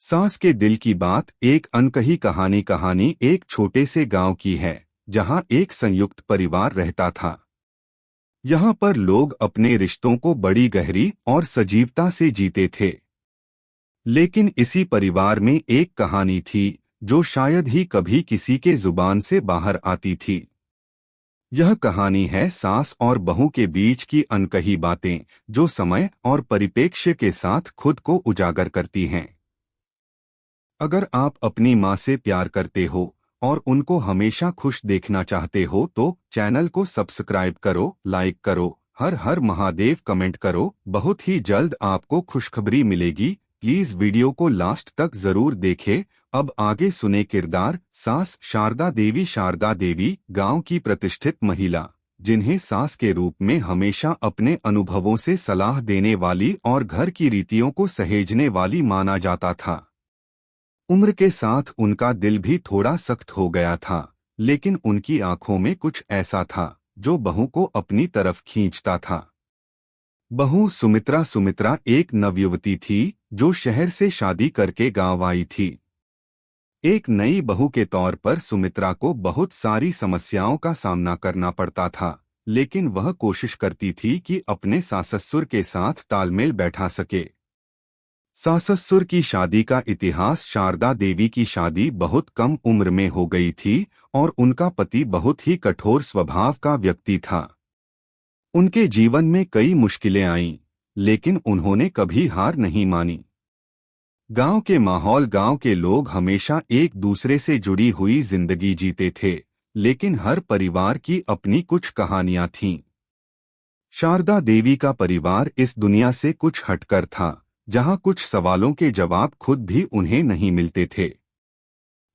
सास के दिल की बात एक अनकही कहानी एक छोटे से गांव की है जहां एक संयुक्त परिवार रहता था। यहां पर लोग अपने रिश्तों को बड़ी गहरी और सजीवता से जीते थे। लेकिन इसी परिवार में एक कहानी थी जो शायद ही कभी किसी के जुबान से बाहर आती थी। यह कहानी है सास और बहू के बीच की अनकही बातें जो समय और परिप्रेक्ष्य के साथ खुद को उजागर करती हैं। अगर आप अपनी माँ से प्यार करते हो और उनको हमेशा खुश देखना चाहते हो तो चैनल को सब्सक्राइब करो, लाइक करो, हर हर महादेव कमेंट करो। बहुत ही जल्द आपको खुशखबरी मिलेगी। प्लीज वीडियो को लास्ट तक जरूर देखें। अब आगे सुने किरदार। सास शारदा देवी गांव की प्रतिष्ठित महिला, जिन्हें सास के रूप में हमेशा अपने अनुभवों से सलाह देने वाली और घर की रीतियों को सहेजने वाली माना जाता था। उम्र के साथ उनका दिल भी थोड़ा सख्त हो गया था, लेकिन उनकी आंखों में कुछ ऐसा था जो बहू को अपनी तरफ खींचता था। बहू सुमित्रा एक नवयुवती थी जो शहर से शादी करके गांव आई थी। एक नई बहू के तौर पर सुमित्रा को बहुत सारी समस्याओं का सामना करना पड़ता था, लेकिन वह कोशिश करती थी कि अपने सास-ससुर के साथ तालमेल बैठा सके। सास-ससुर की शादी का इतिहास। शारदा देवी की शादी बहुत कम उम्र में हो गई थी और उनका पति बहुत ही कठोर स्वभाव का व्यक्ति था। उनके जीवन में कई मुश्किलें आईं, लेकिन उन्होंने कभी हार नहीं मानी। गांव के माहौल। गांव के लोग हमेशा एक दूसरे से जुड़ी हुई जिंदगी जीते थे, लेकिन हर परिवार की अपनी कुछ कहानियां थीं। शारदा देवी का परिवार इस दुनिया से कुछ हटकर था, जहां कुछ सवालों के जवाब खुद भी उन्हें नहीं मिलते थे।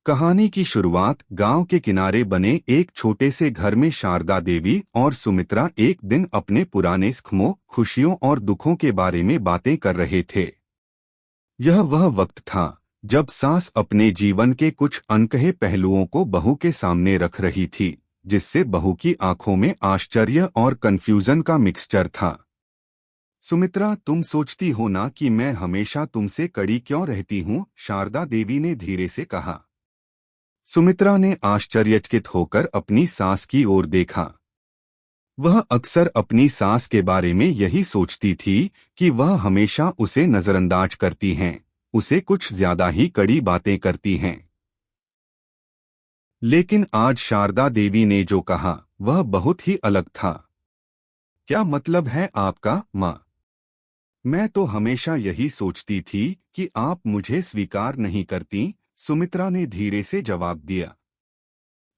कहानी की शुरुआत गांव के किनारे बने एक छोटे से घर में। शारदा देवी और सुमित्रा एक दिन अपने पुराने ख्मों, खुशियों और दुखों के बारे में बातें कर रहे थे। यह वह वक्त था जब सास अपने जीवन के कुछ अनकहे पहलुओं को बहू के सामने रख रही थी, जिससे बहू की आंखों में आश्चर्य और कंफ्यूजन का मिक्सचर था। सुमित्रा, तुम सोचती हो ना कि मैं हमेशा तुमसे कड़ी क्यों रहती हूँ? शारदा देवी ने धीरे से कहा। सुमित्रा ने आश्चर्यचकित होकर अपनी सास की ओर देखा। वह अक्सर अपनी सास के बारे में यही सोचती थी कि वह हमेशा उसे नजरअंदाज करती हैं, उसे कुछ ज्यादा ही कड़ी बातें करती हैं। लेकिन आज शारदा देवी ने जो कहा वह बहुत ही अलग था। क्या मतलब है आपका, माँ? मैं तो हमेशा यही सोचती थी कि आप मुझे स्वीकार नहीं करती, सुमित्रा ने धीरे से जवाब दिया।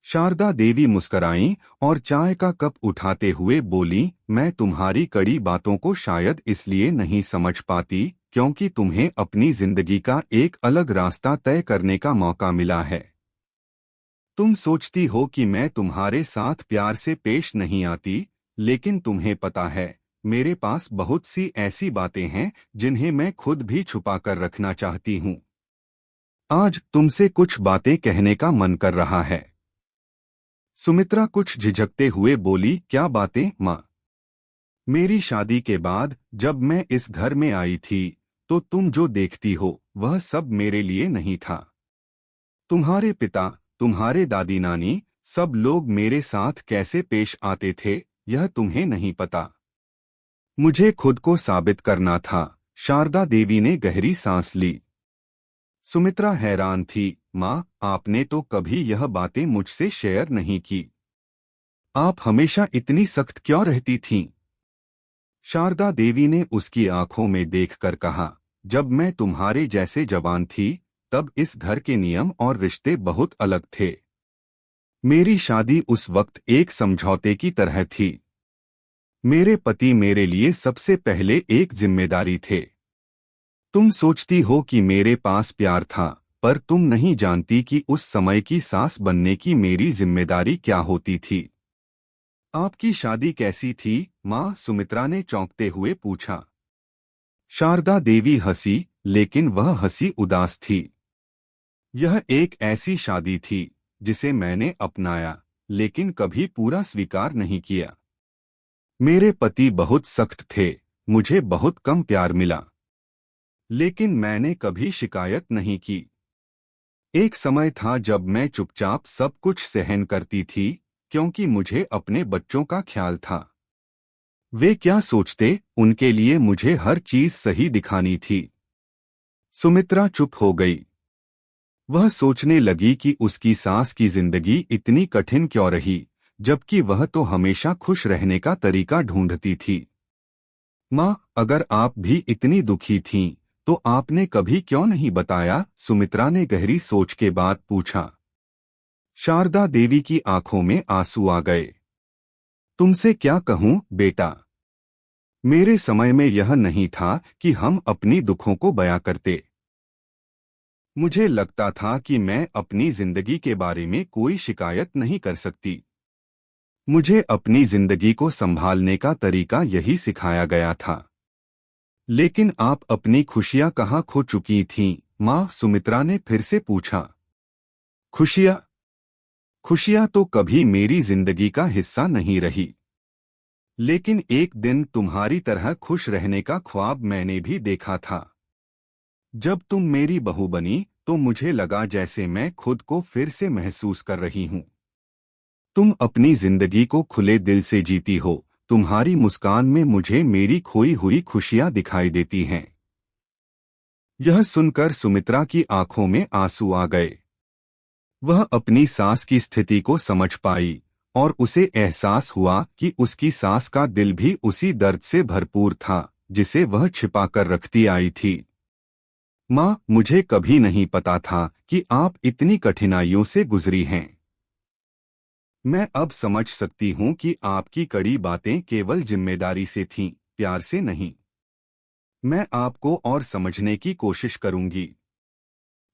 शारदा देवी मुस्कराईं और चाय का कप उठाते हुए बोली, मैं तुम्हारी कड़ी बातों को शायद इसलिए नहीं समझ पाती क्योंकि तुम्हें अपनी जिंदगी का एक अलग रास्ता तय करने का मौका मिला है। तुम सोचती हो कि मैं तुम्हारे साथ प्यार से पेश नहीं आती, लेकिन तुम्हें पता है मेरे पास बहुत सी ऐसी बातें हैं जिन्हें मैं खुद भी छुपा कर रखना चाहती हूँ। आज तुमसे कुछ बातें कहने का मन कर रहा है। सुमित्रा कुछ झिझकते हुए बोली, क्या बातें, माँ? मेरी शादी के बाद जब मैं इस घर में आई थी तो तुम जो देखती हो वह सब मेरे लिए नहीं था। तुम्हारे पिता, तुम्हारे दादी नानी, सब लोग मेरे साथ कैसे पेश आते थे यह तुम्हें नहीं पता। मुझे खुद को साबित करना था। शारदा देवी ने गहरी सांस ली। सुमित्रा हैरान थी। माँ, आपने तो कभी यह बातें मुझसे शेयर नहीं की। आप हमेशा इतनी सख्त क्यों रहती थीं? शारदा देवी ने उसकी आंखों में देखकर कहा, जब मैं तुम्हारे जैसे जवान थी तब इस घर के नियम और रिश्ते बहुत अलग थे। मेरी शादी उस वक्त एक समझौते की तरह थी। मेरे पति मेरे लिए सबसे पहले एक जिम्मेदारी थे। तुम सोचती हो कि मेरे पास प्यार था, पर तुम नहीं जानती कि उस समय की सास बनने की मेरी जिम्मेदारी क्या होती थी। आपकी शादी कैसी थी, माँ? सुमित्रा ने चौंकते हुए पूछा। शारदा देवी हंसी, लेकिन वह हंसी उदास थी। यह एक ऐसी शादी थी जिसे मैंने अपनाया, लेकिन कभी पूरा स्वीकार नहीं किया। मेरे पति बहुत सख्त थे, मुझे बहुत कम प्यार मिला। लेकिन मैंने कभी शिकायत नहीं की। एक समय था जब मैं चुपचाप सब कुछ सहन करती थी, क्योंकि मुझे अपने बच्चों का ख्याल था। वे क्या सोचते, उनके लिए मुझे हर चीज सही दिखानी थी। सुमित्रा चुप हो गई। वह सोचने लगी कि उसकी सास की जिंदगी इतनी कठिन क्यों रही, जबकि वह तो हमेशा खुश रहने का तरीका ढूंढती थी। माँ, अगर आप भी इतनी दुखी थीं, तो आपने कभी क्यों नहीं बताया? सुमित्रा ने गहरी सोच के बाद पूछा। शारदा देवी की आंखों में आंसू आ गए। तुमसे क्या कहूँ बेटा, मेरे समय में यह नहीं था कि हम अपनी दुखों को बयां करते। मुझे लगता था कि मैं अपनी जिंदगी के बारे में कोई शिकायत नहीं कर सकती। मुझे अपनी जिंदगी को संभालने का तरीका यही सिखाया गया था। लेकिन आप अपनी खुशियां कहाँ खो चुकी थीं, माँ? सुमित्रा ने फिर से पूछा। खुशियां? खुशियां तो कभी मेरी जिंदगी का हिस्सा नहीं रही। लेकिन एक दिन तुम्हारी तरह खुश रहने का ख्वाब मैंने भी देखा था। जब तुम मेरी बहू बनी, तो मुझे लगा जैसे मैं खुद को फिर से महसूस कर रही हूँ। तुम अपनी जिंदगी को खुले दिल से जीती हो। तुम्हारी मुस्कान में मुझे मेरी खोई हुई खुशियां दिखाई देती हैं। यह सुनकर सुमित्रा की आंखों में आंसू आ गए। वह अपनी सास की स्थिति को समझ पाई, और उसे एहसास हुआ कि उसकी सास का दिल भी उसी दर्द से भरपूर था, जिसे वह छिपा कर रखती आई थी। माँ, मुझे कभी नहीं पता था कि आप इतनी कठिनाइयों से गुजरी हैं। मैं अब समझ सकती हूँ कि आपकी कड़ी बातें केवल जिम्मेदारी से थीं, प्यार से नहीं। मैं आपको और समझने की कोशिश करूंगी।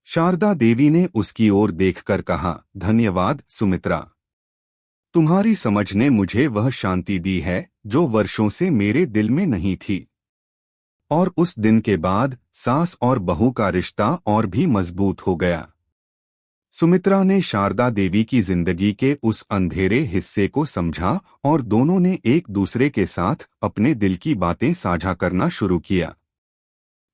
शारदा देवी ने उसकी ओर देखकर कहा। धन्यवाद सुमित्रा। तुम्हारी समझ ने मुझे वह शांति दी है जो वर्षों से मेरे दिल में नहीं थी। और उस दिन के बाद सास और बहू का रिश्ता और भी मजबूत हो गया। सुमित्रा ने शारदा देवी की जिंदगी के उस अंधेरे हिस्से को समझा, और दोनों ने एक दूसरे के साथ अपने दिल की बातें साझा करना शुरू किया।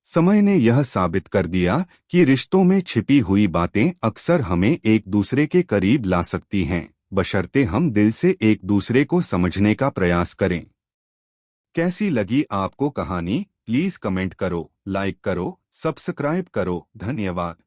समय ने यह साबित कर दिया कि रिश्तों में छिपी हुई बातें अक्सर हमें एक दूसरे के करीब ला सकती हैं, बशर्ते हम दिल से एक दूसरे को समझने का प्रयास करें। कैसी लगी आपको कहानी? प्लीज कमेंट करो, लाइक करो, सब्सक्राइब करो। धन्यवाद।